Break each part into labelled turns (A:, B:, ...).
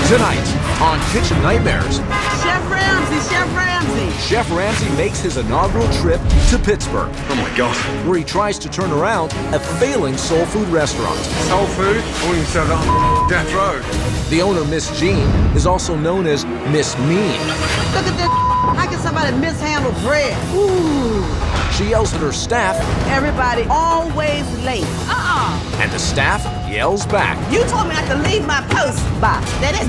A: Tonight on Kitchen Nightmares,
B: Chef Ramsay, Chef Ramsay.
A: Chef Ramsay makes his inaugural trip to Pittsburgh.
C: Oh my God.
A: Where he tries to turn around a failing soul food restaurant.
C: Soul food? I wouldn't serve that on death row.
A: The owner, Miss Jean, is also known as Miss Mean.
B: Look at this. How can somebody mishandle bread? Ooh.
A: She yells at her staff.
B: Everybody always late.
A: And the staff yells back.
B: You told me not to leave my post box. That is.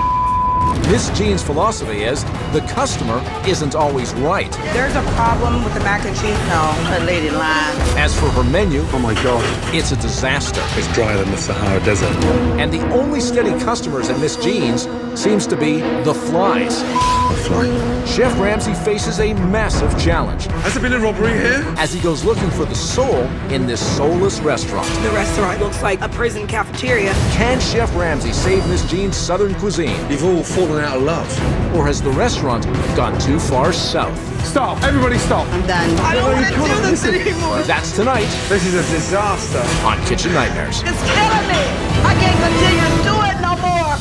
A: Miss Jean's philosophy is the customer isn't always right.
D: There's a problem with the mac and cheese.
B: No, that lady lying.
A: As for her menu,
C: Oh my God.
A: it's a disaster.
C: It's drier than the Sahara Desert.
A: And the only steady customers at Miss Jean's seems to be the flies.
C: A fly.
A: Chef Ramsay faces a massive challenge
C: Has there been a robbery here?
A: as he goes looking for the soul in this soulless restaurant.
D: The restaurant looks like a prison cafeteria.
A: Can Chef Ramsay save Miss Jean's Southern cuisine?
C: You've all fallen out of love.
A: Or has the restaurant gone too far south?
C: Stop. Everybody stop.
B: I'm done. I don't want to do this anymore.
A: That's tonight
C: This is a disaster.
A: on Kitchen Nightmares.
B: It's killing me. I can't continue to do it no more.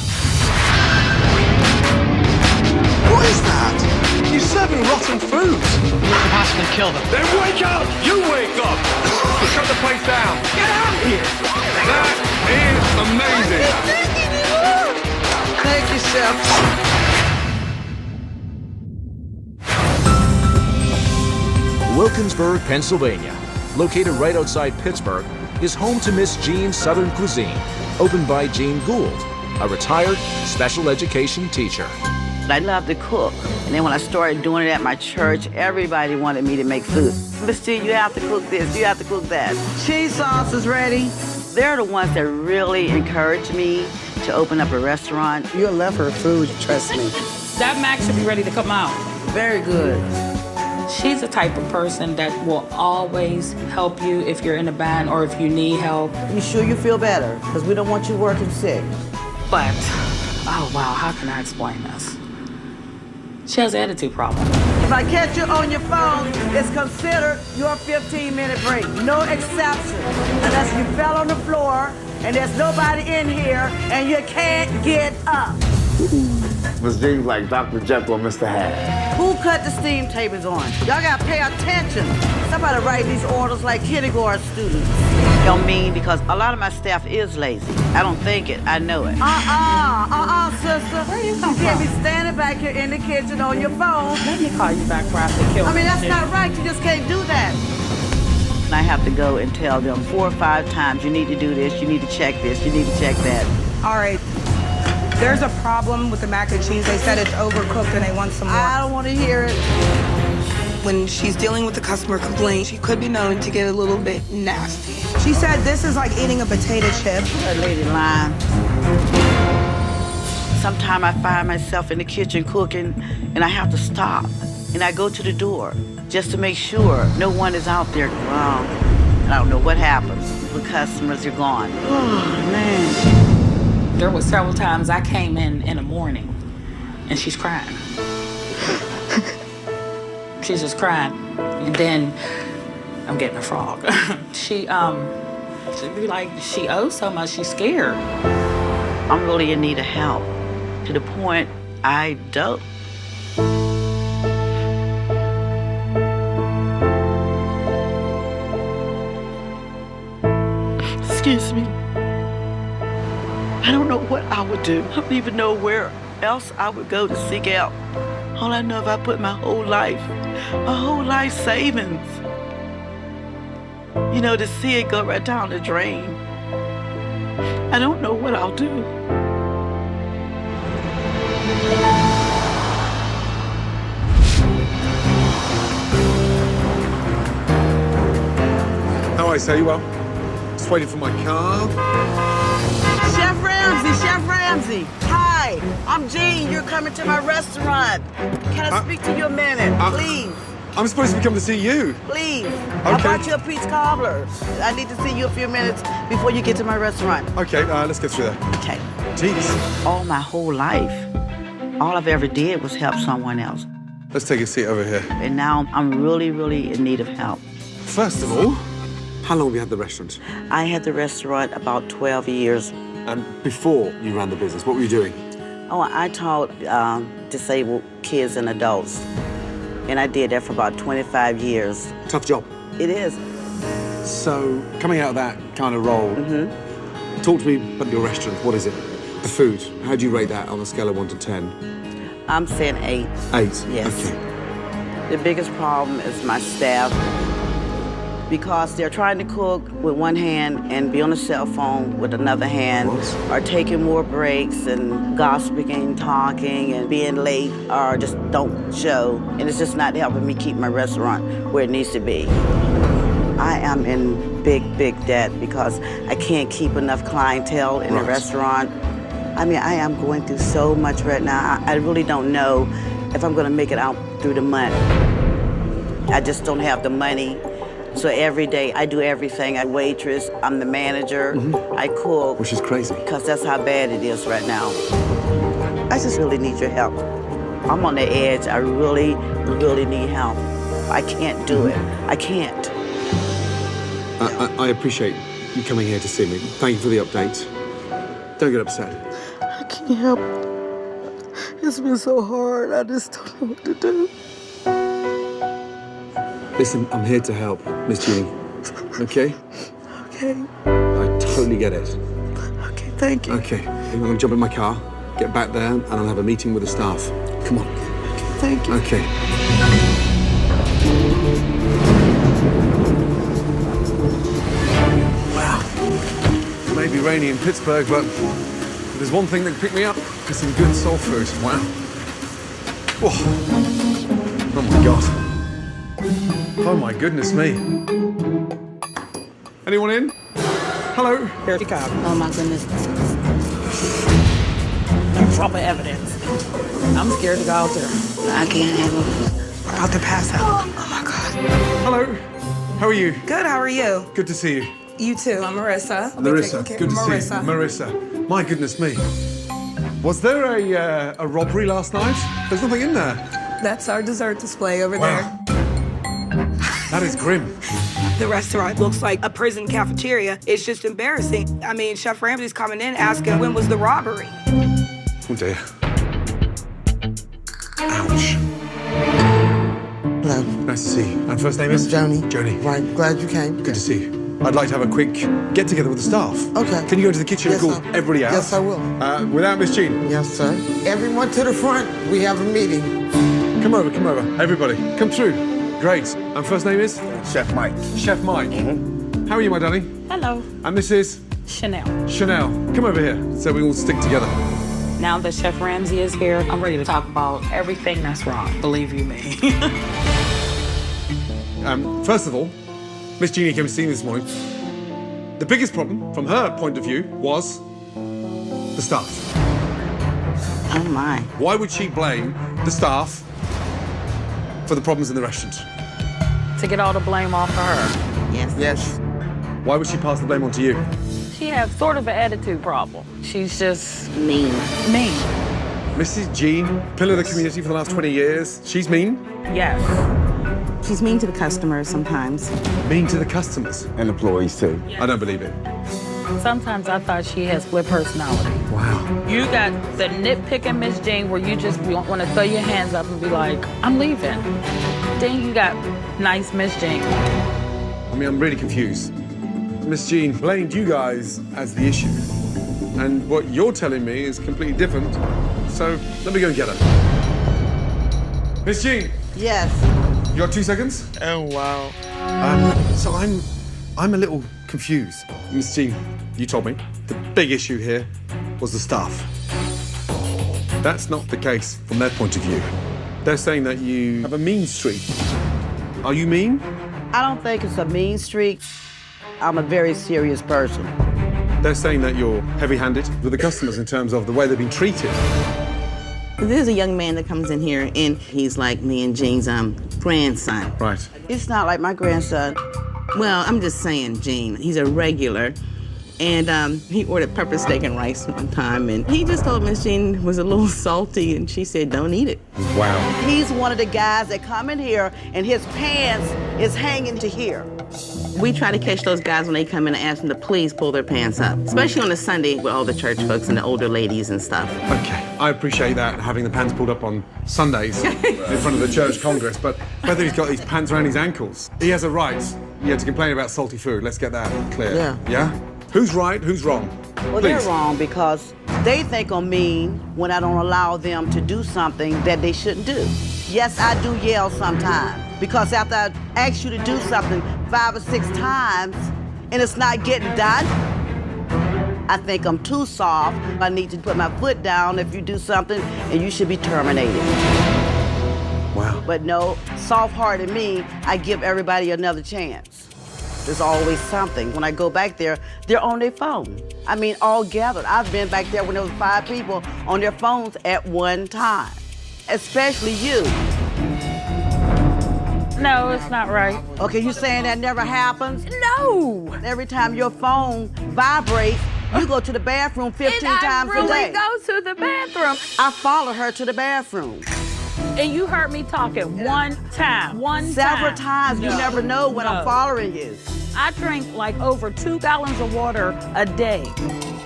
C: What is that? You're serving rotten food.
E: could possibly kill them.
C: Then wake up! You wake up! Shut the place down.
B: Get out of here.
C: That is amazing.
B: Thank you, Chef.
A: Wilkinsburg, Pennsylvania, located right outside Pittsburgh, is home to Miss Jean's Southern Cuisine, opened by Jean Gould, a retired special education teacher.
F: I love to cook. And then when I started doing it at my church, everybody wanted me to make food. Miss Jean, you have to cook this, you have to cook that.
B: Cheese sauce is ready.
F: They're the ones that really encouraged me to open up a restaurant.
B: You'll love her food, trust me.
G: That mac should be ready to come out.
B: Very good.
G: She's the type of person that will always help you if you're in a bind or if you need help.
B: You sure you feel better? Because we don't want you working sick.
G: But, oh wow, how can I explain this? She has an attitude problem.
B: If I catch you on your phone, it's considered your 15-minute break. No exception. Unless you fell on the floor and there's nobody in here and you can't get up.
H: Miss Jean's like Dr. Jekyll and Mr. Hyde.
B: Who cut the steam tables on? Y'all gotta pay attention. Somebody write these orders like kindergarten students.
F: Don't mean because a lot of my staff is lazy. I don't think it, I know it.
B: Sister.
G: Where you come
B: You can't
G: from?
B: be standing back here in the kitchen on your phone.
G: Let me call you back before I have to kill
B: I mean, that's
G: you.
B: not right. You just can't do that.
F: And I have to go and tell them 4 or 5 times, you need to do this, you need to check this, you need to check that.
D: All right. There's a problem with the mac and cheese. They said it's overcooked and they want some more.
B: I don't want to hear it.
I: When she's dealing with a customer complaint, she could be known to get a little bit nasty.
D: She said this is like eating a potato chip.
F: That lady lying. Sometimes I find myself in the kitchen cooking and I have to stop. And I go to the door just to make sure no one is out there. Wow. I don't know what happens. The customers are gone. Oh, man.
G: There were several times I came in the morning and she's crying. She's just crying. And then I'm getting a frog. She'd be like, she owes so much, she's scared.
F: I'm really in need of help to the point I don't. Excuse me. I don't know what I would do. I don't even know where else I would go to seek help. All I know is I put my whole life savings, to see it go right down the drain. I don't know what I'll do.
C: How I say, well, just waiting for my car.
B: Chef Ramsay. Hi, I'm Jean. You're coming to my restaurant. Can I speak to you a minute, please?
C: I'm supposed to be coming to see you.
B: Please. I brought you a peach cobbler. I need to see you a few minutes before you get to my restaurant.
C: Okay, let's get through there.
F: Okay.
C: Jeez.
F: All my whole life, all I've ever did was help someone else.
C: Let's take a seat over here.
F: And now I'm really, really in need of help.
C: First of all, how long have you had the restaurant?
F: I had the restaurant about 12 years.
C: And before you ran the business, what were you doing?
F: Oh, I taught disabled kids and adults, and I did that for about 25 years.
C: Tough job.
F: It is.
C: So, coming out of that kind of role, talk to me about your restaurant. What is it? The food. How do you rate that on a scale of 1 to 10?
F: I'm saying 8.
C: 8?
F: Yes.
C: Okay.
F: The biggest problem is my staff, because they're trying to cook with one hand and be on the cell phone with another hand, or taking more breaks and gossiping, talking, and being late, or just don't show. And it's just not helping me keep my restaurant where it needs to be. I am in big, big debt because I can't keep enough clientele in the restaurant. I mean, I am going through so much right now. I really don't know if I'm gonna make it out through the month. I just don't have the money. So every day I do everything. I waitress, I'm the manager, I cook.
C: Which is crazy.
F: Because that's how bad it is right now. I just really need your help. I'm on the edge. I really, really need help. I can't do it. I can't.
C: I appreciate you coming here to see me. Thank you for the update. Don't get upset.
F: I can't help it. It's been so hard. I just don't know what to do.
C: Listen, I'm here to help, Miss Jeannie. Okay?
F: Okay.
C: I totally get it.
F: Okay, thank you.
C: Okay, I'm gonna jump in my car, get back there, and I'll have a meeting with the staff. Come on.
F: Thank you.
C: Okay. Wow. It may be rainy in Pittsburgh, but there's one thing that picked me up. It's some good soul food. Wow. Oh my God. Oh my goodness me. Anyone in? Hello?
D: Here she comes.
G: Oh my goodness. Proper evidence. I'm scared to go out there. I can't handle it.
D: We're about to pass out. Oh my God.
C: Hello. How are you?
D: Good, how are you?
C: Good to see you.
D: You too, I'm Marissa.
C: Marissa, good to see you. Marissa. My goodness me. Was there a robbery last night? There's nothing in there.
D: That's our dessert display over there.
C: That is grim.
I: The restaurant looks like a prison cafeteria. It's just embarrassing. I mean, Chef Ramsay's coming in asking when was the robbery?
C: Oh dear. Ouch.
J: Hello.
C: Nice to see you. And first name is?
J: Joni.
C: Joni.
J: Right, glad you came.
C: Good to see you. I'd like to have a quick get-together with the staff.
J: Okay.
C: Can you go to the kitchen and call everybody out?
J: Yes, I will.
C: Without Miss Jean?
J: Yes, sir. Everyone to the front. We have a meeting.
C: Come over, come over. Everybody, come through. Great. And first name is?
H: Chef Mike.
C: Chef Mike. How are you, my darling?
G: Hello.
C: And this is?
G: Chanel.
C: Chanel. Come over here so we all stick together.
G: Now that Chef Ramsay is here, I'm ready to talk about everything that's wrong, believe you me.
C: First of all, Miss Jeannie came to see me this morning. The biggest problem, from her point of view, was the staff.
F: Oh my.
C: Why would she blame the staff for the problems in the restaurant?
G: To get all the blame off of her.
F: Yes.
J: Yes.
C: Why would she pass the blame on to you?
G: She has sort of an attitude problem. She's just
F: Mean.
G: mean.
C: Mrs. Jean, pillar of the community for the last 20 years. She's mean?
G: Yes.
K: She's mean to the customers sometimes.
C: Mean to the customers?
H: And employees, too.
C: I don't believe it.
G: Sometimes I thought she has split personality.
C: Wow.
G: You got the nitpicking Miss Jean where you just want to throw your hands up and be like, I'm leaving. Then you got nice Miss Jean.
C: I mean, I'm really confused. Miss Jean blamed you guys as the issue. And what you're telling me is completely different. So let me go and get her. Miss Jean.
F: Yes.
C: You got 2 seconds?
J: Oh, wow.
C: So I'm a little confused. Miss Jean, you told me the big issue here was the staff. That's not the case from their point of view. They're saying that you have a mean streak. Are you mean?
F: I don't think it's a mean streak. I'm a very serious person.
C: They're saying that you're heavy-handed with the customers in terms of the way they've been treated.
K: There's a young man that comes in here, and he's like me and Jean's grandson.
C: Right.
F: It's not like my grandson.
K: Well, I'm just saying, Jean, he's a regular. And he ordered pepper steak and rice one time, and he just told Miss Jean was a little salty, and she said, don't eat it.
C: Wow.
F: He's one of the guys that come in here, and his pants is hanging to here.
K: We try to catch those guys when they come in and ask them to please pull their pants up, especially on a Sunday with all the church folks and the older ladies and stuff.
C: Okay, I appreciate that, having the pants pulled up on Sundays in front of the church congress, but whether he's got these pants around his ankles, he has a right, to complain about salty food. Let's get that clear.
J: Yeah.
C: Yeah? Who's right, who's wrong?
F: Well,
C: Please.
F: they're wrong because they think I'm mean when I don't allow them to do something that they shouldn't do. Yes, I do yell sometimes because after I ask you to do something 5 or 6 times and it's not getting done, I think I'm too soft. I need to put my foot down if you do something and you should be terminated.
C: Wow.
F: But no, soft-hearted me, I give everybody another chance. There's always something. When I go back there, they're on their phone. I mean, all gathered. I've been back there when there was 5 people on their phones at one time, especially you.
G: No, it's not right.
F: Okay, you saying that never happens?
G: No.
F: Every time your phone vibrates, you go to the bathroom 15 times a day.
G: I really go to the bathroom.
F: I followed her to the bathroom.
G: And you heard me talking one time.
F: Several times. You never know when I'm following you.
G: I drink like over 2 gallons of water a day.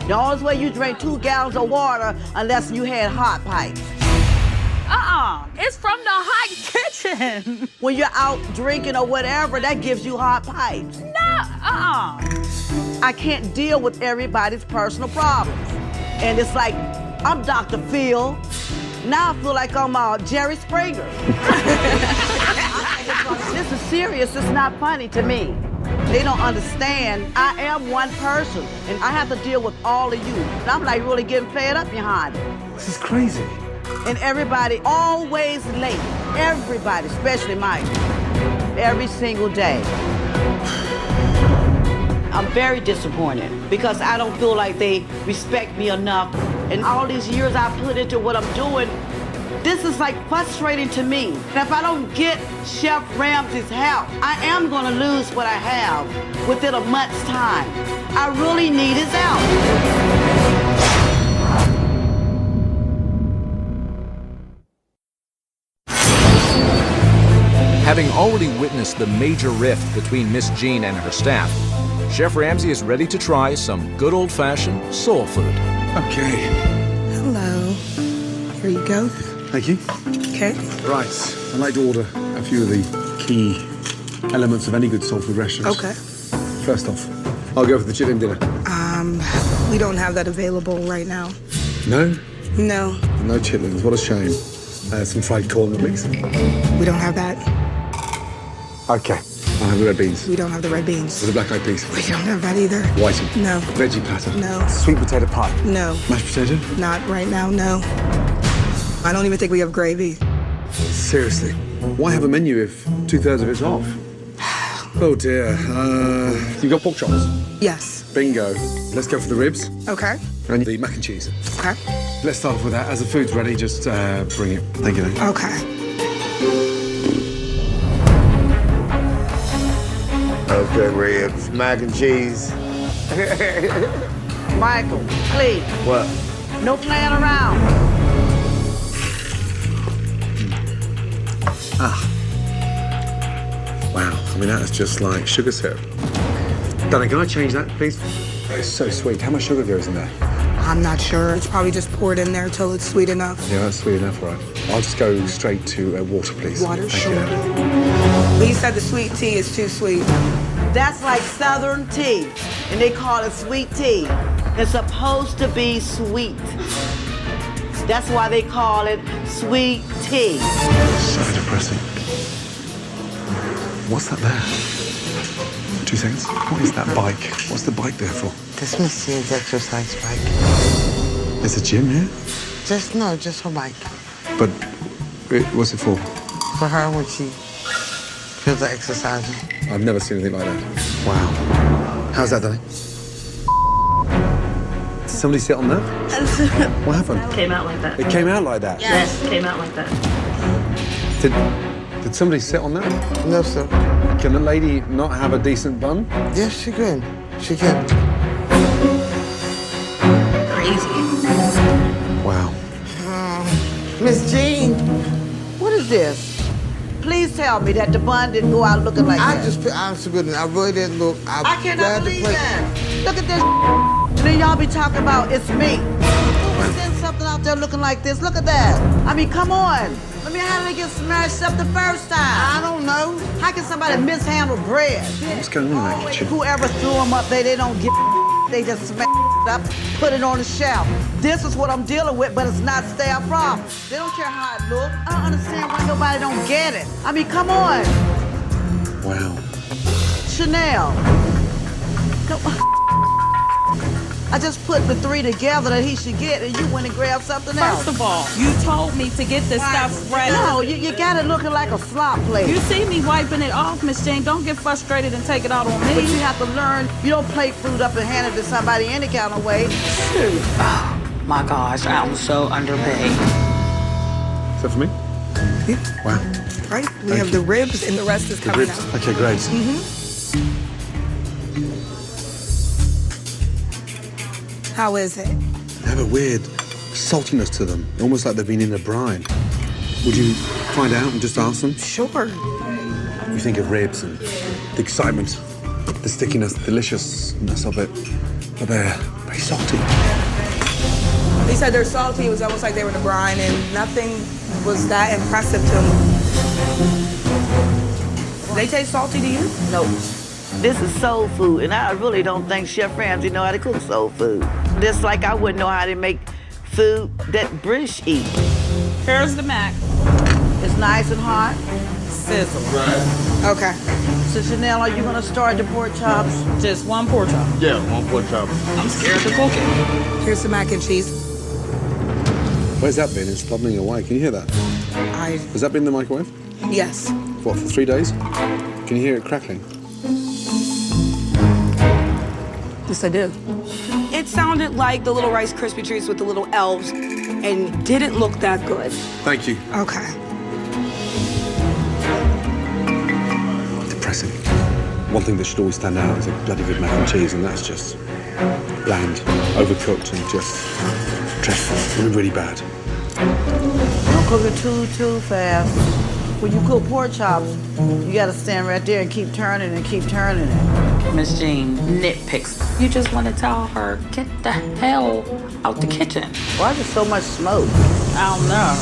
F: The only way you drink 2 gallons of water unless you had hot pipes.
G: It's from the hot kitchen.
F: When you're out drinking or whatever, that gives you hot pipes.
G: No,
F: I can't deal with everybody's personal problems. And it's like, I'm Dr. Phil. Now I feel like I'm Jerry Springer. This is serious, it's not funny to me. They don't understand I am one person and I have to deal with all of you. And I'm like really getting fed up behind it.
C: This is crazy.
F: And everybody always late. Everybody, especially Mike. Every single day. I'm very disappointed because I don't feel like they respect me enough. And all these years I put into what I'm doing, this is like frustrating to me. And if I don't get Chef Ramsay's help, I am gonna lose what I have within a month's time. I really need his help.
A: Having already witnessed the major rift between Miss Jean and her staff, Chef Ramsay is ready to try some good old-fashioned soul food.
C: Okay.
I: Hello. Here you go.
C: Thank you.
I: Okay.
C: Right. I'd like to order a few of the key elements of any good soul food restaurant.
I: Okay.
C: First off, I'll go for the chicken dinner.
I: We don't have that available right now.
C: No?
I: No.
C: No chitlins. What a shame. Some fried corn in the mix.
I: We don't have that.
C: Okay. I'll have the red beans.
I: We don't have the red beans.
C: With the black eyed peas.
I: We don't have that either.
C: Whiting.
I: No.
C: Veggie platter.
I: No.
C: Sweet potato pie.
I: No.
C: Mashed potato?
I: Not right now, no. I don't even think we have gravy.
C: Seriously. Why have a menu if 2/3 of it's off? Oh dear. You got pork chops?
I: Yes.
C: Bingo. Let's go for the ribs.
I: Okay.
C: And the mac and cheese.
I: Okay.
C: Let's start off with that. As the food's ready, just bring it. Thank you.
I: Okay.
H: Okay, ribs, mac and cheese.
F: Michael, please.
H: What?
F: No playing around.
C: Wow. I mean, that is just like sugar syrup. Danny, can I change that, please? It's so sweet. How much sugar goes in there?
I: I'm not sure. It's probably just poured in there till it's sweet enough.
C: Yeah, that's sweet enough, all right. I'll just go straight to water, please.
I: Water,
C: Thank
I: sure.
C: you.
I: But he said the sweet tea is too sweet.
F: That's like Southern tea, and they call it sweet tea. It's supposed to be sweet. That's why they call it sweet tea.
C: So depressing. What's that there? 2 seconds. What is that bike? What's the bike there for?
J: This Miss Jean's exercise bike.
C: There's a gym here?
J: Just her bike.
C: But what's it for?
J: For her when she feels like exercising.
C: I've never seen anything like that. Wow. How's that, Danny? Did somebody sit on that? What happened?
G: Came out like that.
C: It came out like that?
G: Yes, came out like that.
C: Did somebody sit on that?
J: No, sir.
C: Can the lady not have a decent bun?
J: Yes, she can. She can.
G: Crazy.
C: Wow.
J: Miss Jean.
F: What is this?
B: please tell me that the bun didn't go out looking like that.
J: Honestly, goodness, I really didn't look.
B: I cannot believe that. Look at this. And then y'all be talking about it's me. Who would send something out there looking like this? Look at that. I mean, come on. I mean, how did they get smashed up the first time? I don't know. How can somebody mishandle bread?
C: What's going on in that kitchen?
B: Whoever threw them up there, they don't get they just smash it up, put it on the shelf. This is what I'm dealing with, but it's not staff problem. They don't care how it looks. I don't understand why nobody don't get it. I mean, come on.
C: Wow.
B: Chanel. I just put the three together that he should get, and you went and grabbed something else.
G: First of all, you told me to get this stuff ready.
B: No, you got it looking like a slop plate.
G: You see me wiping it off, Miss Jane. Don't get frustrated and take it out on me.
B: But you have to learn, you don't plate food up and hand it to somebody any kind of way.
G: Shoot. Oh, my gosh, I'm so underpaid.
C: Is that for me?
I: Yeah.
C: Wow.
I: Right? We have the ribs and the rest is coming out.
C: Okay, great.
I: How is it?
C: They have a weird saltiness to them, almost like they've been in a brine. Would you find out and just ask them?
I: Sure.
C: You think of ribs and the excitement, the stickiness, the deliciousness of it, but they're very salty.
I: They said they're salty. It was almost like they were in a brine, and nothing was that impressive to them. They taste salty to you?
F: No. This is soul food, and I really don't think Chef Ramsay know how to cook soul food. Just like I wouldn't know how to make food that British eat.
G: Here's the mac.
B: It's nice and hot.
G: Sizzle.
I: Okay.
B: So Chanel, are you gonna start the pork chops?
G: Just one pork chop.
H: Yeah, one pork chop.
G: I'm scared to cook it.
I: Here's some mac and cheese.
C: Where's that been? It's bubbling away. Can you hear that? Has that been in the microwave?
I: Yes.
C: What, for 3 days? Can you hear it crackling?
I: Yes, I do. It sounded like the little Rice Krispie treats with the little elves and didn't look that good.
C: Thank you.
I: Okay.
C: Depressing. One thing that should always stand out is a bloody good mac and cheese, and that's just bland, overcooked, and just dreadful, really bad.
B: Don't cook it too fast. When you cook pork chops, you gotta stand right there and keep turning and keep turning it.
G: Miss Jean nitpicks. You just want to tell her, get the hell out the kitchen.
B: Why is there so much smoke?
G: I don't know.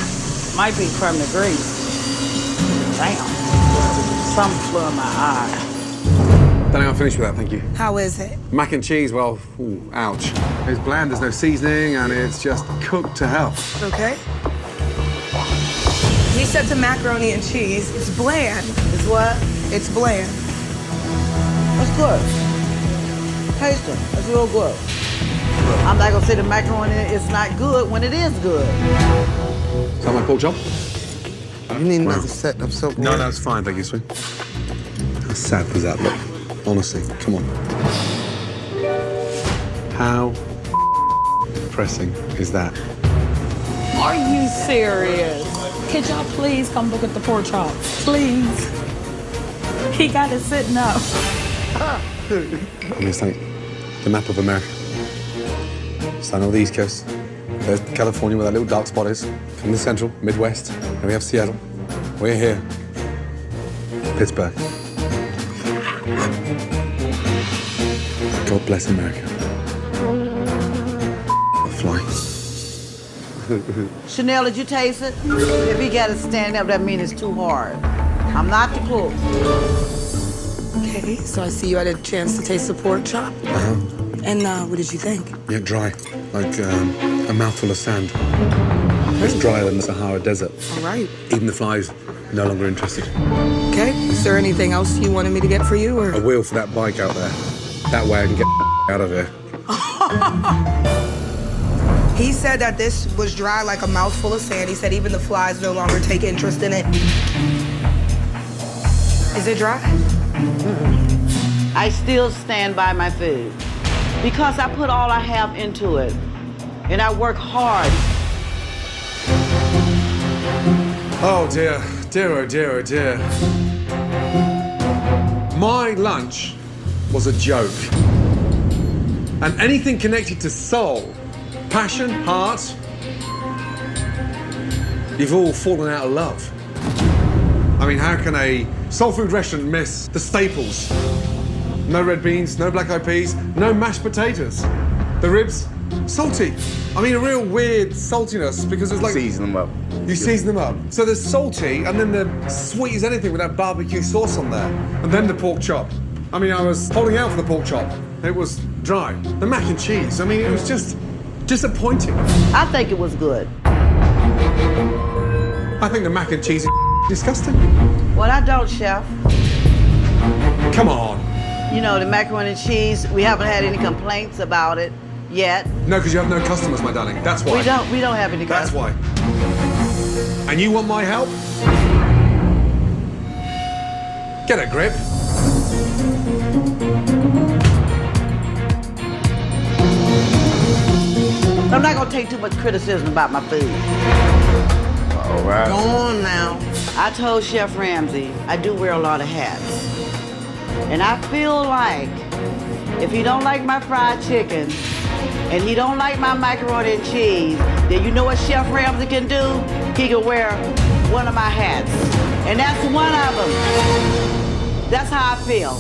G: Might be from the grease. Damn. Something flew in my eye.
C: Danny, I'm finished with that, thank you.
I: How is it?
C: Mac and cheese, well, ooh, ouch. It's bland, there's no seasoning, and it's just cooked to hell.
I: Okay. He said the macaroni and cheese. It's bland.
B: It's what?
I: It's bland.
B: That's good. Taste it. That's real good. I'm not gonna say the macaroni is not good when it is good.
C: Is that my pork chop?
J: You need another set of soap.
C: No, that's fine, thank you, sweet. How sad does that look? Honestly, come on. How depressing is that?
G: Are you serious? Could y'all please come look at the pork chop? Please. He got it sitting up.
C: I mean, it's like the map of America. Starting on the East Coast. There's California where that little dark spot is. From the Central, Midwest. And we have Seattle. We're here. Pittsburgh. God bless America. Fly.
B: Chanel, did you taste it? If he got to stand up, that means it's too hard. I'm not the cook.
I: Okay, so I see you had a chance to taste the pork chop. And what did you think?
C: Yeah, dry. Like a mouthful of sand. It's drier than the Sahara Desert.
I: All right.
C: Even the flies no longer interested.
I: Okay, is there anything else you wanted me to get for you, or?
C: A wheel for that bike out there. That way I can get out of here.
I: He said that this was dry like a mouthful of sand. He said even the flies no longer take interest in it. Is it dry?
F: I still stand by my food because I put all I have into it and I work hard.
C: Oh dear, dear, oh dear, oh dear. My lunch was a joke. And anything connected to soul, passion, heart, you've all fallen out of love. I mean, how can a soul food restaurant miss the staples? No red beans, no black eyed peas, no mashed potatoes. The ribs, salty. I mean, a real weird saltiness because it's like...
H: Season them up.
C: You season them up. So they're salty and then they're sweet as anything with that barbecue sauce on there. And then the pork chop. I mean, I was holding out for the pork chop. It was dry. The mac and cheese, I mean, it was just disappointing.
F: I think it was good.
C: I think the mac and cheese is disgusting.
F: Well, I don't, Chef.
C: Come on.
F: You know, the macaroni and cheese, we haven't had any complaints about it yet.
C: No, because you have no customers, my darling. That's why.
F: We don't have any
C: That's
F: customers.
C: why. And you want my help? Get a grip.
F: I'm not gonna take too much criticism about my food.
H: All right.
J: Go on now.
F: I told Chef Ramsay I do wear a lot of hats. And I feel like if he don't like my fried chicken and he don't like my macaroni and cheese, then you know what Chef Ramsay can do? He can wear one of my hats. And that's one of them. That's how I feel.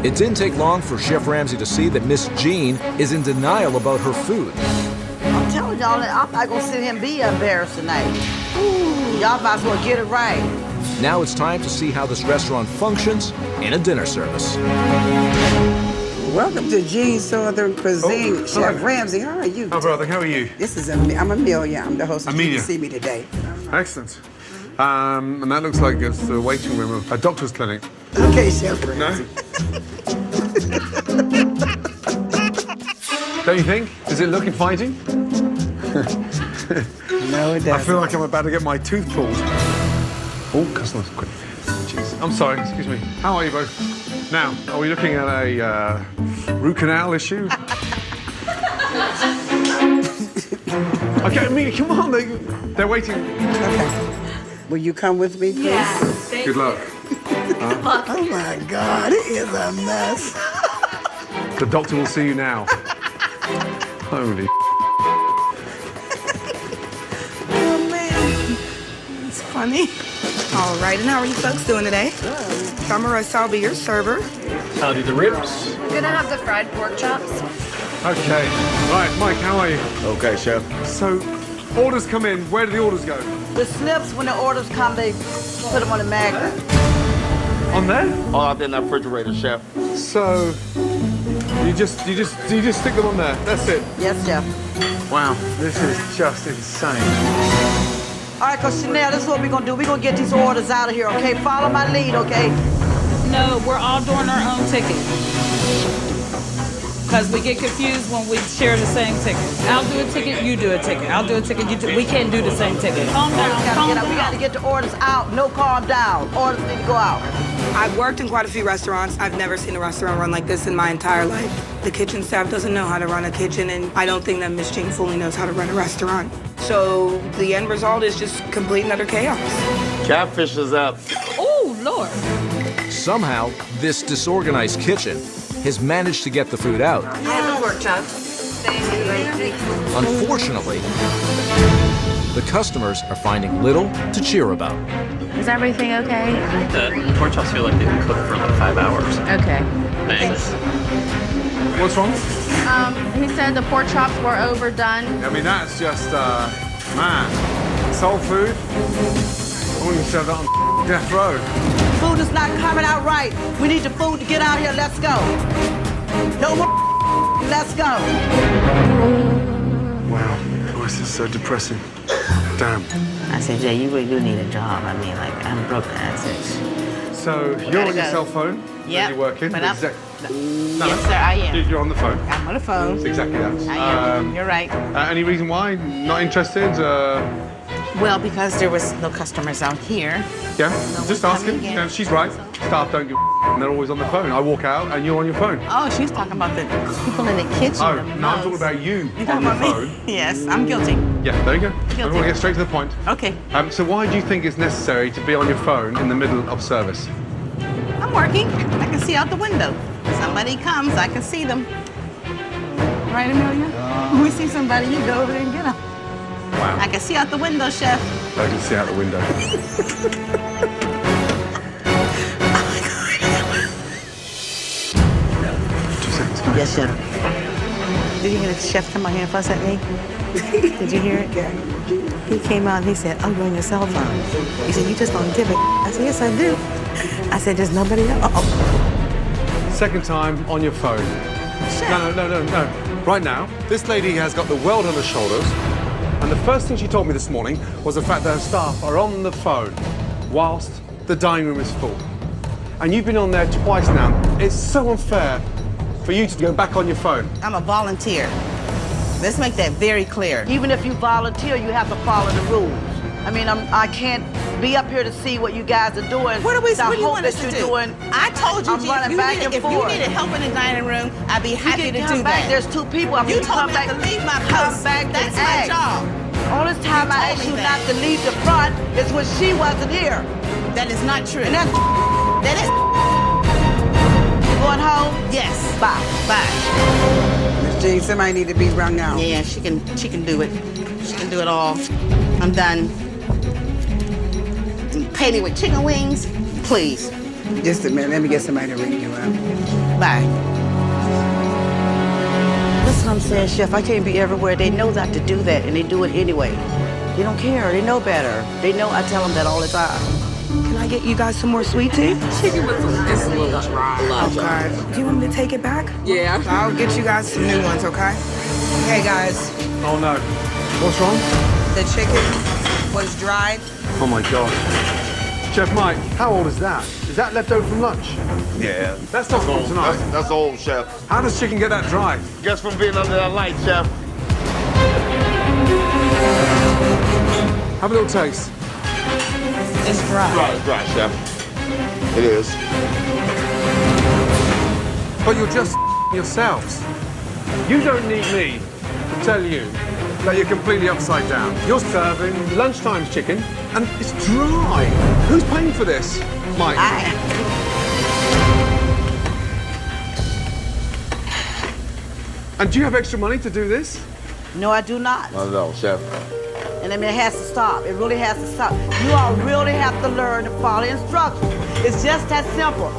A: It didn't take long for Chef Ramsay to see that Miss Jean is in denial about her food.
F: I'm telling y'all that I'm not gonna sit here and be embarrassed tonight. Y'all might as well get it right.
A: Now it's time to see how this restaurant functions in a dinner service.
L: Welcome to Jean's Southern Cuisine.
C: Oh,
L: Chef
C: hello.
L: Ramsay, how are you?
C: Oh, brother, how are you?
L: This is I'm Amelia. I'm the host of
C: Amelia.
L: You See Me Today.
C: Excellent. And that looks like it's the waiting room of a doctor's clinic.
L: Okay, Chef Ramsay.
C: No? Don't you think? Does it look inviting?
L: No, it doesn't.
C: I feel like I'm about to get my tooth pulled. Oh, customers, quick. Jeez. I'm sorry, excuse me. How are you both? Now, are we looking at a root canal issue? Okay, Amelia, come on. They're waiting.
L: Okay. Will you come with me, please?
C: Yes. Good luck.
L: Oh, my God. It is a mess.
C: The doctor will see you now. Holy.
I: Oh, man. It's funny. All right, and how are you folks doing today? Good. I'm Marissa, I'll be your server.
M: I'll do the ribs.
N: I'm gonna have the fried pork chops.
C: Okay. Right, Mike, how are you?
H: Okay, Chef.
C: So, orders come in. Where do the orders go?
F: The slips, when the orders come, they put them on the magnet.
C: On there?
H: All out there in that refrigerator, Chef.
C: So, you just stick them on there. That's it.
F: Yes, Chef.
C: Wow, this is just insane.
F: All right, cause Chanel, this is what we're gonna do. We're gonna get these orders out of here, okay? Follow my lead, okay?
G: No, we're all doing our own ticket. Because we get confused when we share the same ticket. I'll do a ticket, you do a ticket. I'll do a ticket, you do. We can't do the same ticket. Calm down, calm down.
F: We gotta get the orders out. No calm down. Orders need to go out.
I: I've worked in quite a few restaurants. I've never seen a restaurant run like this in my entire life. The kitchen staff doesn't know how to run a kitchen, and I don't think that Miss Jean fully knows how to run a restaurant. So the end result is just complete and utter chaos.
H: Catfish is up.
G: Oh, Lord.
A: Somehow, this disorganized kitchen has managed to get the food out.
N: I have the pork chops. Thank you.
A: Unfortunately, the customers are finding little to cheer about.
N: Is everything okay?
M: The pork chops feel like they've been cooked for like 5 hours.
N: Okay.
M: Thanks.
C: What's wrong?
N: He said the pork chops were overdone.
C: I mean, that's just, man, soul food. I wouldn't even serve that on death row.
F: Food is not coming out right. We need the food to get out here. Let's go. No more. Let's go.
C: Wow, this is so depressing. Damn.
K: I said, Jay, you really do need a job. I mean, like, I'm broke. I said,
C: So, you're on your
K: go.
C: cell phone?
K: Yep.
C: You're working?
K: But I'm-
C: No,
K: Yes, sir, I am.
C: You're on the phone?
K: I'm on the phone.
C: It's exactly that.
K: I am. You're right.
C: Any reason why? Not interested?
K: Well, because there was no customers out here.
C: Yeah,
K: No
C: just
K: one's
C: asking.
K: coming in.
C: Yeah, she's right. Staff don't give a and they're always on the phone. I walk out and you're on your phone.
K: Oh, she's talking about the people in the kitchen.
C: Oh,
K: the
C: no, I'm talking
K: mugs.
C: about you
K: You
C: on
K: talking
C: the
K: about me?
C: phone.
K: Yes, I'm guilty.
C: Yeah, there you go. I
K: Guilty.
C: want to get straight to the point.
K: Okay.
C: So why do you think it's necessary to be on your phone in the middle of service?
K: I'm working. I can see out the window. Somebody comes, I can see them. Right, Amelia? When we see somebody, you go over there and get them.
C: Wow.
K: I can see out the window, chef.
C: I can see out the window.
B: Yes, chef. Did you hear the chef come out here and fuss at me? Did you hear it? Yeah. He came out and he said, oh, you're on your cell phone. He said, you just don't give it. I said, yes, I do. I said, there's nobody else.
C: Second time on your phone.
B: Chef.
C: No. Right now, this lady has got the world on her shoulders, and the first thing she told me this morning was the fact that her staff are on the phone whilst the dining room is full. And you've been on there twice now. It's so unfair for you to go back on your phone.
K: I'm a volunteer. Let's make that very clear.
F: Even if you volunteer, you have to follow the rules. I mean, I can't be up here to see what you guys are doing.
K: What do you want us to do? I told you,
F: I'm running back and forth.
K: If you needed help in the dining room, I'd be happy to do that.
F: There's two people. I mean,
K: you told me not to leave my post. That's my job.
F: All this time I asked you not to leave the front is when she wasn't here.
K: That is not true.
F: And
K: that is.
F: You going home?
K: Yes.
F: Bye.
D: Miss Jean, somebody need to be rung out.
K: Yeah, she can do it. She can do it all. I'm done. Pay me with chicken wings, please.
D: Just a minute, let me get somebody to ring you up.
K: Bye.
F: That's what I'm saying, Chef. I can't be everywhere. They know not to do that, and they do it anyway. They don't care. They know better. They know I tell them that all the time.
I: Can I get you guys some more sweet tea?
D: Chicken with some it's a little dry.
I: Oh, God. Do you want me to take it back?
D: Yeah.
I: I'll get you guys some new ones, okay? Hey, guys.
C: Oh, no. What's wrong?
I: The chicken was dried.
C: Oh, my God. Chef Mike, how old is that? Is that left over from lunch?
H: Yeah.
C: That's not from tonight.
H: That's old, Chef.
C: How does chicken get that dry?
H: Just from being under that light, Chef.
C: Have a little taste.
I: It's dry.
H: Dry, Chef. It is.
C: But you're just yourselves. You don't need me to tell you that you're completely upside down. You're serving lunchtime chicken, and it's dry. Who's paying for this? Mike. And do you have extra money to do this?
F: No, I do not.
H: No, Chef.
F: And I mean, it has to stop. It really has to stop. You all really have to learn to follow instructions. It's just that simple.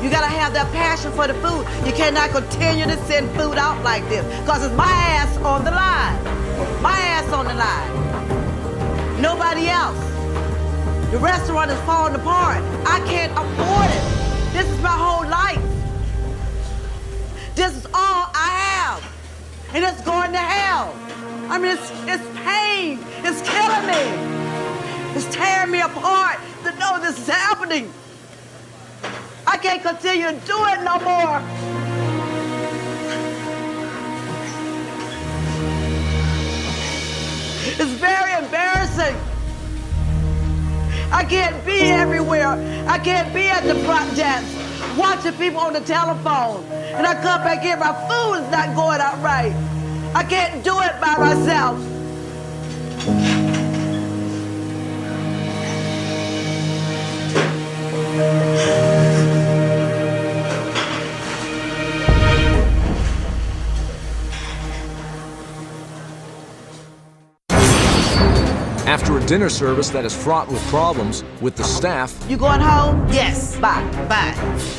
F: You gotta have that passion for the food. You cannot continue to send food out like this, because it's my ass on the line. My ass on the line. Nobody else. The restaurant is falling apart. I can't afford it. This is my whole life. This is all I have. And it's going to hell. I mean, it's pain. It's killing me. It's tearing me apart to know this is happening. I can't continue to do it no more. It's very embarrassing. I can't be everywhere. I can't be at the front desk watching people on the telephone. And I come back here, my food is not going out right. I can't do it by myself.
A: After a dinner service that is fraught with problems with the staff.
F: You going home?
K: Yes.
F: Bye.
K: Bye.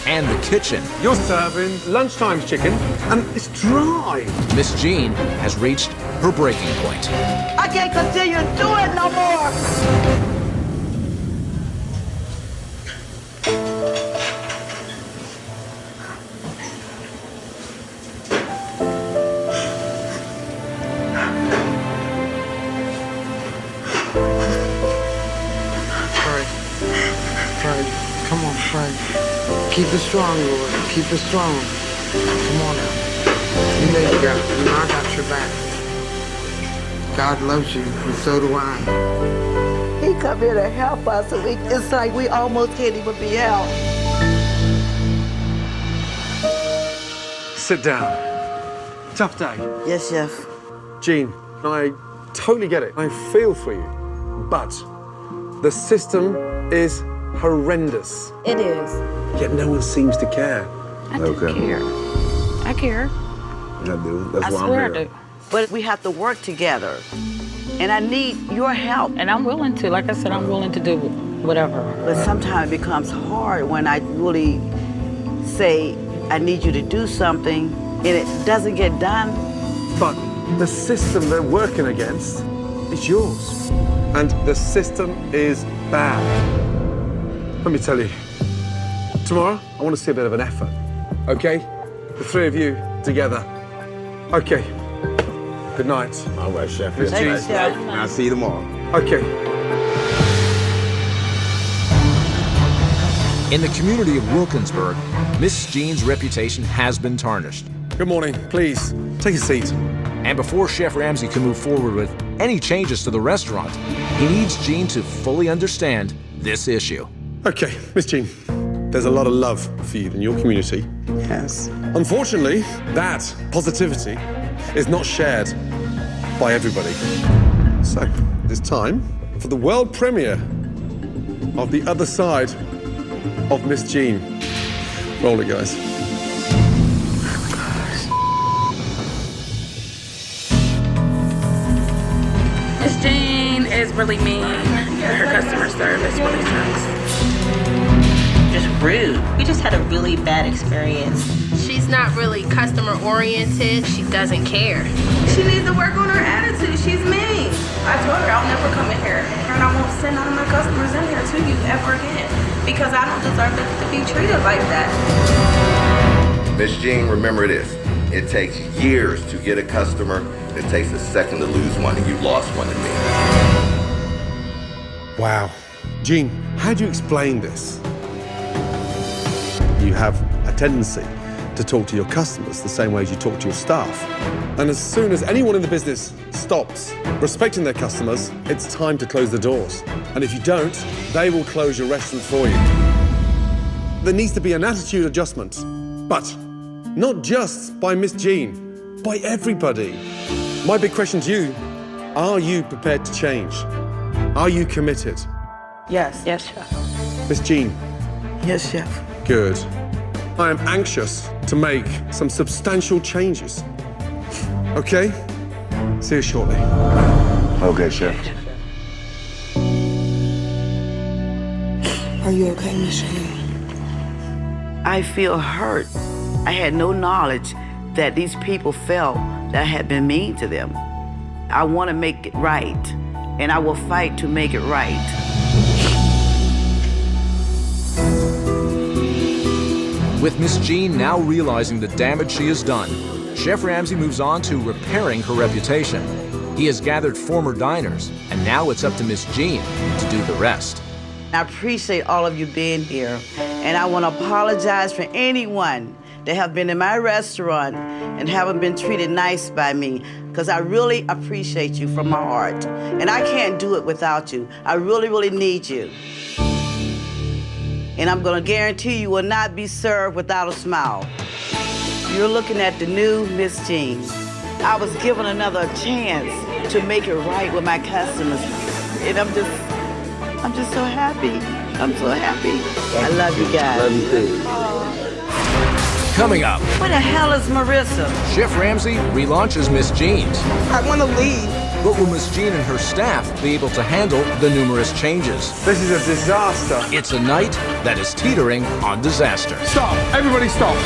A: And the kitchen.
C: You're serving lunchtime chicken, and it's dry.
A: Miss Jean has reached her breaking point.
F: I can't continue to do it no more.
J: Come on, Frank. Keep it strong, Lord. Keep it strong. Come on now. You know you got it. You know I got your back. God loves you, and so do I.
F: He come here to help us, and it's like we almost can't even be helped.
C: Sit down. Tough day.
F: Yes, Chef.
C: Jean, I totally get it. I feel for you. But the system is horrendous.
N: It is.
C: Yet no one seems to care.
N: I do care. I care.
H: I do. That's
N: I
H: why
N: swear
H: I'm here.
N: I do.
F: But we have to work together. And I need your help.
G: And I'm willing to, like I said, I'm willing to do whatever.
F: But sometimes it becomes hard when I really say, I need you to do something, and it doesn't get done.
C: But the system they're working against is yours. And the system is bad. Let me tell you, tomorrow, I want to see a bit of an effort, okay? The three of you together. Okay. Good night.
H: All right, Chef.
C: Miss Jean.
H: I'll see you tomorrow.
C: Okay.
A: In the community of Wilkinsburg, Miss Jean's reputation has been tarnished.
C: Good morning. Please, take a seat.
A: And before Chef Ramsay can move forward with any changes to the restaurant, he needs Jean to fully understand this issue.
C: Okay, Miss Jean, there's a lot of love for you in your community.
J: Yes.
C: Unfortunately, that positivity is not shared by everybody. So, it's time for the world premiere of The Other Side of Miss Jean. Roll it, guys.
O: Miss Jean is really mean. Her customer service really sucks.
P: Just rude. We just had a really bad experience.
N: She's not really customer oriented. She doesn't care.
O: She needs to work on her attitude. She's mean. I told her I'll never come in here, and I won't send none of my customers in here to you ever again, because I don't deserve to be treated like that.
Q: Miss Jean, remember this. It takes years to get a customer. It takes a second to lose one, and you lost one to me.
C: Wow. Jean, how do you explain this? You have a tendency to talk to your customers the same way as you talk to your staff. And as soon as anyone in the business stops respecting their customers, it's time to close the doors. And if you don't, they will close your restaurant for you. There needs to be an attitude adjustment, but not just by Miss Jean, by everybody. My big question to you, are you prepared to change? Are you committed?
D: Yes.
G: Yes, Chef.
C: Miss Jean?
J: Yes, Chef.
C: Good. I am anxious to make some substantial changes. Okay? See you shortly.
H: Okay, Chef.
I: Are you okay, Miss Jean?
F: I feel hurt. I had no knowledge that these people felt that I had been mean to them. I want to make it right, and I will fight to make it right.
A: With Miss Jean now realizing the damage she has done, Chef Ramsay moves on to repairing her reputation. He has gathered former diners, and now it's up to Miss Jean to do the rest.
F: I appreciate all of you being here, and I want to apologize for anyone that have been in my restaurant and haven't been treated nice by me, because I really appreciate you from my heart. And I can't do it without you. I really, really need you. And I'm gonna guarantee you will not be served without a smile. You're looking at the new Miss Jean. I was given another chance to make it right with my customers. And I'm just so happy. I'm so happy. I love you guys.
H: Love you too.
A: Coming up,
F: Where the hell is Marissa?
A: Chef Ramsay relaunches Miss Jean's.
J: I want to leave.
A: But will Miss Jean and her staff be able to handle the numerous changes?
C: This is a disaster.
A: It's a night that is teetering on disaster.
C: Stop! Everybody stop!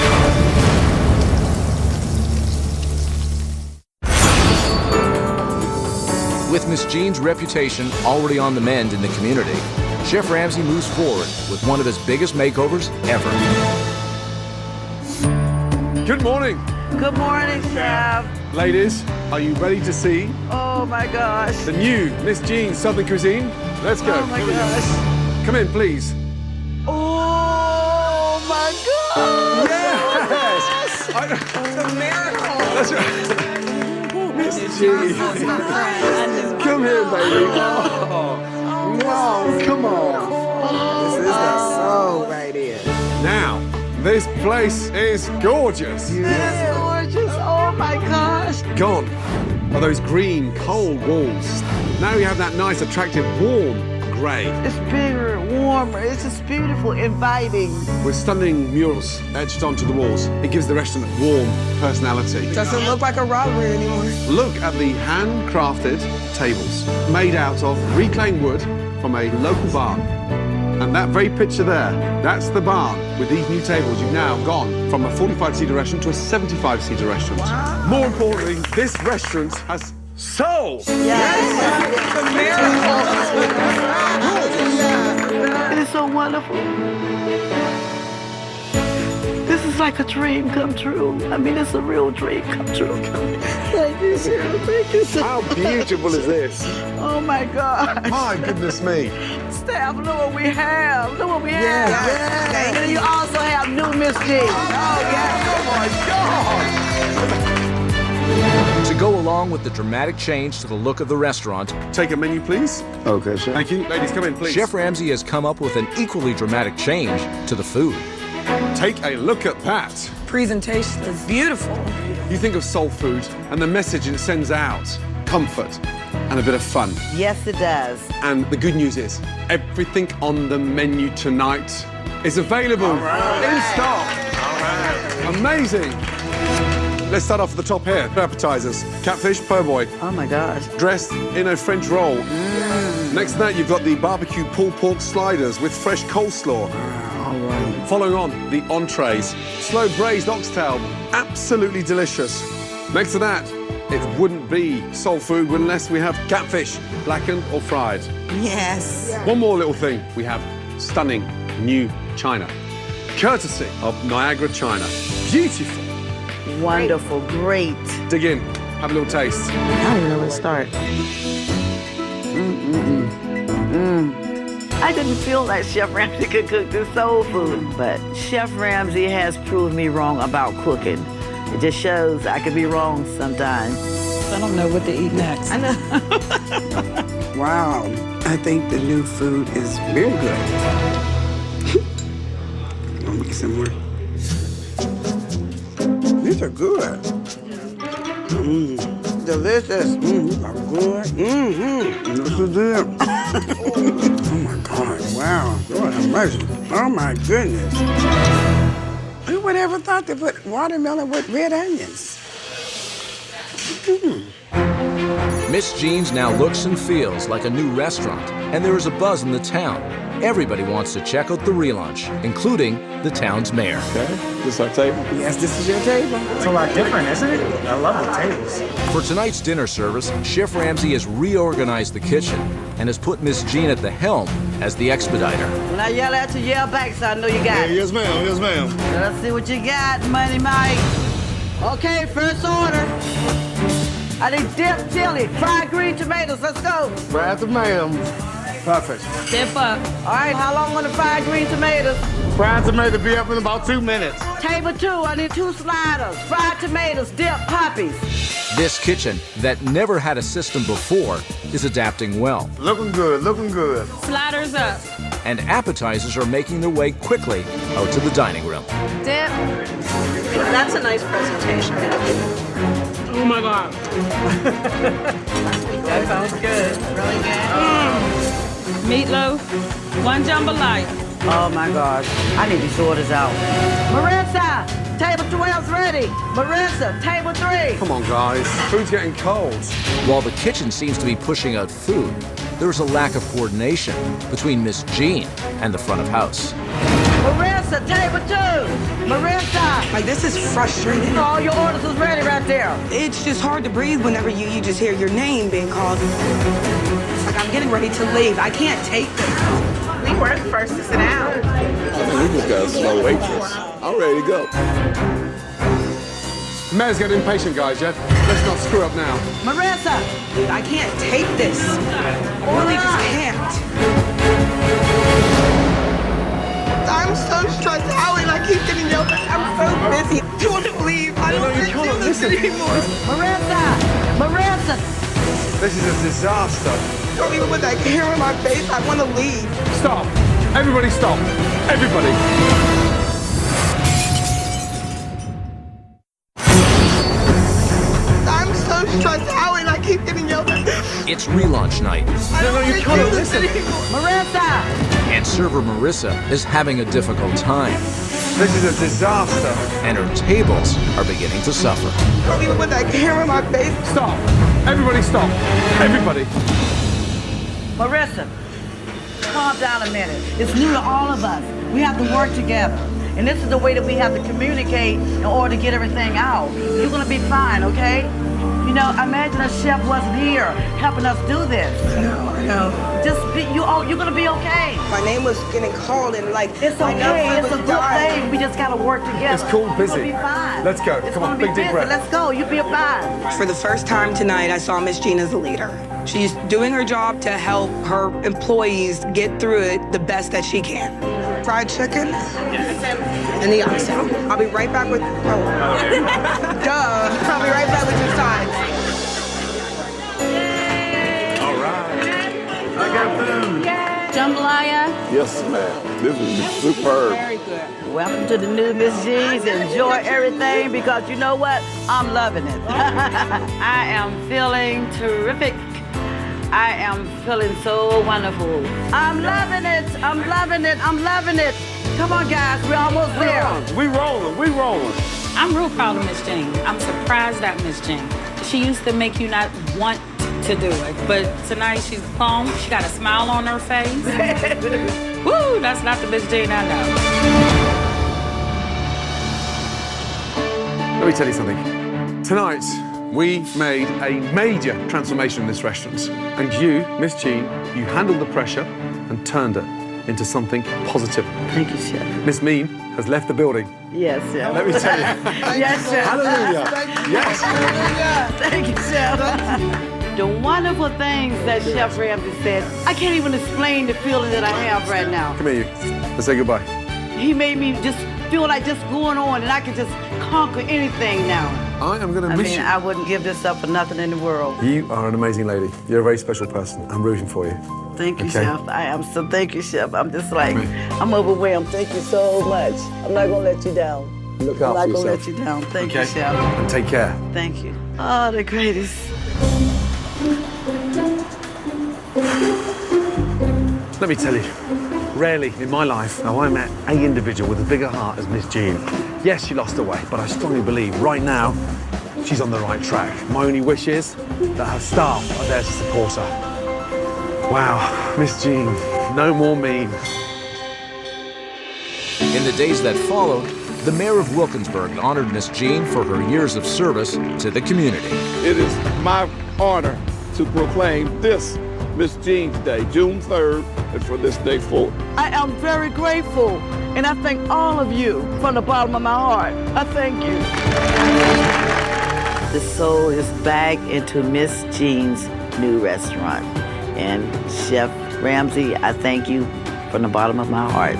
A: With Miss Jean's reputation already on the mend in the community, Chef Ramsay moves forward with one of his biggest makeovers ever.
C: Good morning.
F: Good morning, Chef.
C: Ladies, are you ready to see
F: Oh my gosh.
C: the new Miss Jean Southern Cuisine? Let's go.
F: Oh my
C: Here we go.
F: gosh.
C: Come in, please.
F: Oh my God.
C: Yes!
J: It's a miracle.
C: That's right. Miss Jean. Come here, baby. Oh, come on.
J: This is the soul right here.
C: Now, this place is gorgeous.
F: It's gorgeous. Oh my gosh.
C: Gone are those green, cold walls. Now you have that nice, attractive, warm, grey.
B: It's bigger, warmer. It's just beautiful, inviting.
C: With stunning murals etched onto the walls, it gives the restaurant warm personality.
I: Doesn't look like a robbery anymore.
C: Look at the handcrafted tables made out of reclaimed wood from a local barn. And that very picture there, that's the barn. With these new tables, you've now gone from a 45-seater restaurant to a 75-seater restaurant. Wow. More importantly, this restaurant has soul.
B: It is so wonderful. This is like a dream come true. I mean, it's a real dream come true. Thank you, Sarah. Thank you so
C: How beautiful is this?
B: Oh, my God.
C: My goodness me.
B: Staff, look what we have. Look what we have.
C: Yeah.
B: And then you also have new Miss G. Oh, yeah.
C: Oh, my God.
A: To go along with the dramatic change to the look of the restaurant,
C: take a menu, please.
H: Okay, chef.
C: Thank you. Ladies, come in, please.
A: Chef Ramsay has come up with an equally dramatic change to the food.
C: Take a look at that.
I: Presentation is beautiful.
C: You think of soul food and the message it sends out, comfort and a bit of fun.
B: Yes, it does.
C: And the good news is, everything on the menu tonight is available in stock. Amazing. Let's start off at the top here. Appetizers. Catfish po' boy.
B: Oh, my gosh.
C: Dressed in a French roll. Next to that, you've got the barbecue pulled pork sliders with fresh coleslaw.
J: All right.
C: Following on, the entrees. Slow braised oxtail. Absolutely delicious. Next to that, it wouldn't be soul food unless we have catfish, blackened or fried.
K: Yes.
C: One more little thing. We have stunning new china. Courtesy of Niagara China. Beautiful.
B: Wonderful. Great.
C: Dig in. Have a little taste.
B: I don't even know where to start. I didn't feel like Chef Ramsay could cook this soul food, but Chef Ramsay has proved me wrong about cooking. It just shows I can be wrong sometimes.
D: I don't know what to eat next.
B: I know.
J: Wow. I think the new food is very good. Let me get some more. These are good. Delicious. Are good. This is it. Oh my God! Wow! Lord have mercy! Oh my goodness! Who would ever thought to put watermelon with red onions?
A: Miss Jean's now looks and feels like a new restaurant, and there is a buzz in the town. Everybody wants to check out the relaunch, including the town's mayor.
C: Okay, this is our table?
J: Yes, this is your table.
E: It's a lot different, isn't it? I love the tables.
A: For tonight's dinner service, Chef Ramsay has reorganized the kitchen and has put Miss Jean at the helm as the expediter.
B: When I yell at you, yell back so I know you got it.
H: Yes, ma'am. Yes, ma'am.
B: Let's see what you got, Money Mike. Okay, first order. I need dip chili, fried green tomatoes. Let's go.
H: Fried tomato.
C: Perfect.
D: Step up.
B: All right, how long on the fried green tomatoes?
H: Fried tomato be up in about 2 minutes.
B: Table 2, I need 2 sliders, fried tomatoes, dip, poppies.
A: This kitchen, that never had a system before, is adapting well.
H: Looking good, looking good.
D: Sliders up.
A: And appetizers are making their way quickly out to the dining room.
O: Dip. That's a nice presentation.
D: Oh my God.
O: That sounds good. Really good.
D: Meatloaf, 1 jambalaya.
B: Oh my gosh, I need these orders out. Marissa, table 12's ready. Marissa, table 3.
C: Come on, guys. Food's getting cold.
A: While the kitchen seems to be pushing out food, there's a lack of coordination between Miss Jean and the front of house.
B: Marissa, table 2. Marissa.
I: Like, this is frustrating.
B: All your orders is ready right there.
I: It's just hard to breathe whenever you just hear your name being called. It's like I'm getting ready to leave. I can't take this.
O: We were the first to sit down.
C: We just got a slow waitress. I'm ready to go. Mayor's getting impatient, guys, yeah? Let's not screw up now.
B: Marissa.
I: I can't take this. I really just can't. I'm so stressed out and I keep getting yelled at. I'm so busy. I want to leave. I don't want to do this anymore.
B: Marissa.
C: This is a disaster.
I: Don't even put that hair on my face. I want to leave.
C: Stop. Everybody stop. Everybody.
I: I'm so stressed out and I keep getting yelled at.
A: It's relaunch night,
C: No, you can't listen.
B: Marissa!
A: and server Marissa is having a difficult time,
C: This is a disaster.
A: and her tables are beginning to suffer.
I: Don't even put that camera in my face.
C: Stop. Everybody stop. Everybody.
B: Marissa, calm down a minute. It's new to all of us. We have to work together. And this is the way that we have to communicate in order to get everything out. You're gonna be fine, okay? You know, imagine a chef wasn't here helping us do this.
I: I know.
B: Just be, you're gonna be okay.
I: My name was getting called and like,
B: It's
I: my
B: okay,
I: nerves
B: it's a
I: was
B: good
I: dying.
B: thing. We just gotta work together.
C: It's called
B: You're
C: busy.
B: gonna be fine.
C: Let's go.
B: It's
C: Come on,
B: gonna be
C: big deep
B: busy.
C: breath.
B: Let's go, you'll be fine.
I: For the first time tonight, I saw Miss Jean as a leader. She's doing her job to help her employees get through it the best that she can. Fried chicken and the oxtail. I'll be right back with, duh. I'll be right back with your sides.
H: All right. I got food.
N: Jambalaya.
H: Yes, ma'am. This is superb.
N: Very good.
B: Welcome to the new Miss G's. Enjoy everything because you know what? I'm loving it. I am feeling terrific. I am feeling so wonderful. I'm loving it. I'm loving it. I'm loving it. Come on, guys. We're almost there.
H: We rolling. We rolling.
G: I'm real proud of Miss Jean. I'm surprised at Miss Jean. She used to make you not want to do it, but tonight she's calm. She got a smile on her face. Woo, that's not the Miss Jean I know.
C: Let me tell you something. Tonight, we made a major transformation in this restaurant. And you, Miss Jean, you handled the pressure and turned it into something positive.
B: Thank you, Chef.
C: Miss Mean has left the building.
B: Yes, Chef.
C: Let me tell you.
B: Yes, Chef.
C: Hallelujah. Yes.
B: Thank you, Chef. The wonderful things that Chef Ramsay said, I can't even explain the feeling that I have right now.
C: Come here, you. Let's say goodbye.
B: He made me just feel like just going on and I could just conquer anything now.
C: I am going to miss you.
B: I wouldn't give this up for nothing in the world.
C: You are an amazing lady. You're a very special person. I'm rooting for you.
B: Thank you,
C: Okay.
B: Chef. I am so, thank you, Chef. I'm just like, I'm overwhelmed. Thank you so much. I'm not gonna let you down.
C: Look
B: I'm
C: after
B: not gonna
C: yourself.
B: let you down. Thank you,
C: Okay?
B: Chef.
C: And take care.
B: Thank you. Oh, the greatest.
C: Let me tell you, rarely in my life have I met a individual with a bigger heart as Miss Jean. Yes, she lost her way, but I strongly believe right now she's on the right track. My only wish is that her staff are there to support her. Wow, Miss Jean, no more mean.
A: In the days that followed, the mayor of Wilkinsburg honored Miss Jean for her years of service to the community.
H: It is my honor to proclaim this Miss Jean Day, June 3rd, and for this day forward.
B: I am very grateful, and I thank all of you from the bottom of my heart. I thank you. The soul is back into Miss Jean's new restaurant. And Chef Ramsay, I thank you from the bottom of my heart.